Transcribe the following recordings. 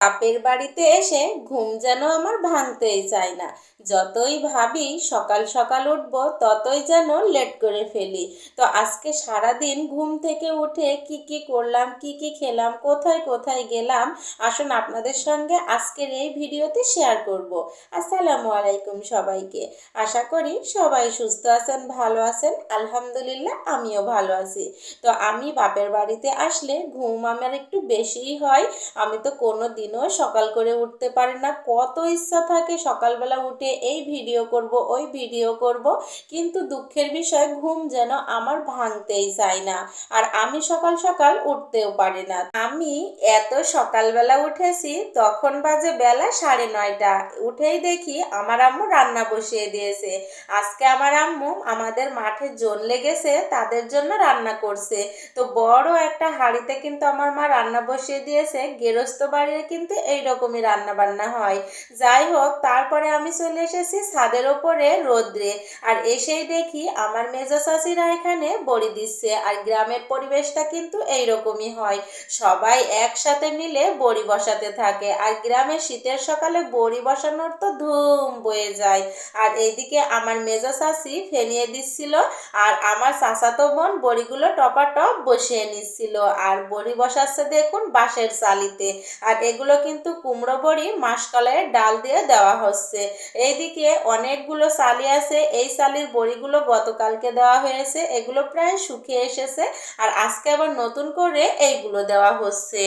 বাপের বাড়িতে এসে ঘুম যেন আমার ভাঙতেই চায় না। যতই ভাবি সকাল সকাল উঠবো ততই যেন লেট করে ফেলি। তো আজকে সারাদিন ঘুম থেকে উঠে কি কি করলাম, কি কি খেলাম, কোথায় কোথায় গেলাম, আসুন আপনাদের সঙ্গে আজকের এই ভিডিওতে শেয়ার করব। আসসালামু আলাইকুম সবাইকে। আশা করি সবাই সুস্থ আছেন, ভালো আছেন। আলহামদুলিল্লাহ আমিও ভালো আছি। তো আমি বাপের বাড়িতে আসলে ঘুম আমার একটু বেশিই হয়। আমি তো কোনো দিনও সকাল করে উঠতে পারি না। কত ইচ্ছা থাকে সকালবেলা উঠে এই ভিডিও করব, ওই ভিডিও করব, কিন্তু দুঃখের বিষয় ঘুম যেন আমার ভাঙতেই চায় না। আর আমি সকাল সকাল উঠতেও পারি না। আমি এত সকালবেলা উঠেছি, তখন বাজে বেলা 9:30। উঠেই দেখি আমার আম্মু রান্না বসিয়ে দিয়েছে। আজকে আমার আম্মু আমাদের মাঠে জন লেগেছে, তাদের জন্য রান্না করছে। তো বড় একটা হাঁড়িতে কিন্তু আমার মা রান্না বসিয়ে দিয়েছে। গেরস্ত বাড়ির কিন্তু এইরকমই রান্না বান্না হয়। যাই হোক, তারপরে আমি চলে এসেছি ছাদের ওপরে রোদ্রে। আর এসেই দেখি আমার মেজো চাচিরা এখানে বড়ি দিচ্ছে। আর গ্রামের পরিবেশটা কিন্তু এইরকমই হয়, সবাই একসাথে মিলে বড়ি বসাতে থাকে। আর গ্রামের শীতের সকালে বড়ি বসানোর তো ধুম বয়ে যায়। আর এইদিকে আমার মেজো চাচি ফেনিয়ে দিচ্ছিল, আর আমার চাচাতো বোন বড়িগুলো টপাটপ বসিয়ে নিচ্ছিল। আর বড়ি বসাচ্ছে দেখুন বাঁশের চালিতে। আর এগুলো কিন্তু কুমড়ো বড়ি মাসকলাইয়ের ডাল দিয়ে দেওয়া হচ্ছে। এইদিকে অনেকগুলো চালি আছে, এই চালির বড়িগুলো গতকালকে দেওয়া হয়েছে, এগুলো প্রায় শুকিয়ে এসেছে। আর আজকে আবার নতুন করে এইগুলো দেওয়া হচ্ছে।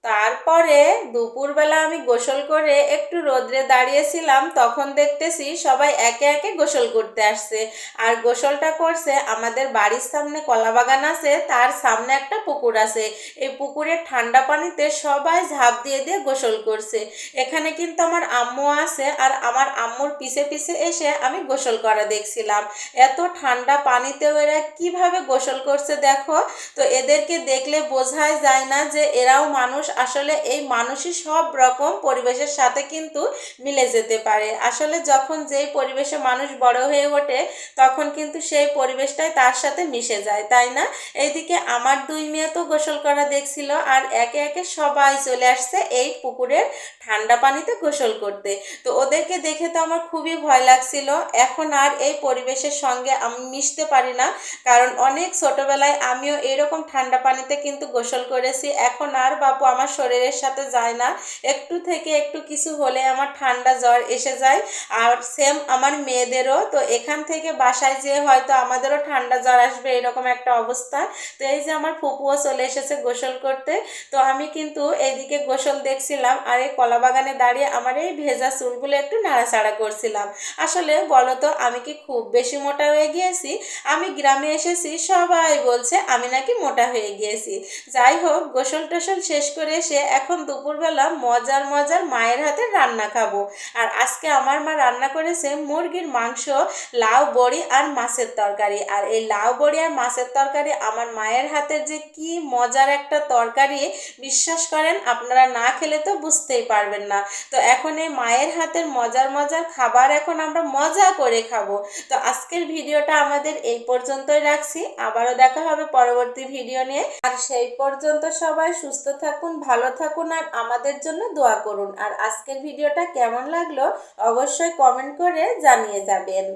তারপরে দুপুরবেলা আমি গোসল করে একটু রোদ্রে দাঁড়িয়েছিলাম, তখন দেখতেছি সবাই একে একে গোসল করতে আসছে। আর গোসলটা করছে আমাদের বাড়ির সামনে কলা বাগান আছে, তার সামনে একটা পুকুর আছে। এই পুকুরের ঠান্ডা পানিতে সবাই ঝাঁপ দিয়ে দিয়ে গোসল করছে। এখানে কিন্তু আমার আম্মু আছে, আর আমার আম্মুর পিছে পিছে এসে আমি গোসল করা দেখছিলাম। এত ঠান্ডা পানিতেও এরা কিভাবে গোসল করছে দেখো। তো এদেরকে দেখলে বোঝাই যায় না যে এরাও মানুষ। আসলে এই মানুষই সব রকম পরিবেশের সাথে কিন্তু মিলে যেতে পারে। আসলে যখন যেই পরিবেশে মানুষ বড় হয়ে ওঠে, তখন কিন্তু সেই পরিবেশটাই তার সাথে মিশে যায়, তাই না? এইদিকে আমার দুই মেয়ে তো গোসল করা দেখছিল, আর একে একে সবাই চলে আসছে এই পুকুরের ঠান্ডা পানিতে গোসল করতে। তো ওদেরকে দেখে তো আমার খুবই ভয় লাগছিল। এখন আর এই পরিবেশের সঙ্গে আমি মিশতে পারি না, কারণ অনেক ছোটবেলায় আমিও এরকম ঠান্ডা পানিতে কিন্তু গোসল করেছি। এখন আর বাপু আমার শরীরের সাথে যায় না। একটু থেকে একটু কিছু হলে আমার ঠান্ডা জ্বর এসে যায়। আর সেম আমার মেয়েদেরও। তো এখান থেকে বাসায় যেয়ে হয়তো আমাদেরও ঠান্ডা জ্বর আসবে, এরকম একটা অবস্থা। তো এই যে আমার ফুপুও চলে এসেছে গোসল করতে। তো আমি কিন্তু এইদিকে গোসল দেখছিলাম, আর এই কলা বাগানে দাঁড়িয়ে আমার এই ভেজা চুলগুলো একটু নাড়াচাড়া করছিলাম। আসলে বলো তো, আমি কি খুব বেশি মোটা হয়ে গিয়েছি? আমি গ্রামে এসেছি, সবাই বলছে আমি নাকি মোটা হয়ে গিয়েছি। যাই হোক, গোসল টোসল শেষ করে এসে এখন দুপুরবেলা মজার মজার মায়ের হাতে রান্না খাবো। আর আজকে আমার মা রান্না করেছে মুরগির মাংস, লাউ বড়ি আর মাছের তরকারি। আর এই লাউ বড়ি আর মাছের তরকারি আমার মায়ের হাতের যে কি মজার একটা তরকারি, বিশ্বাস করেন আপনারা না খেলে তো বুঝতেই পারবেন না। তো এখন এই মায়ের হাতের মজার মজার খাবার এখন আমরা মজা করে খাবো। তো আজকের ভিডিওটা আমাদের এই পর্যন্তই রাখছি। আবারও দেখা হবে পরবর্তী ভিডিও নিয়ে। আর সেই পর্যন্ত সবাই সুস্থ থাকুন, ভালো থাকুন, আর আমাদের জন্য দোয়া করুন। আর আজকের ভিডিওটা কেমন লাগলো অবশ্যই কমেন্ট করে জানিয়ে যাবেন।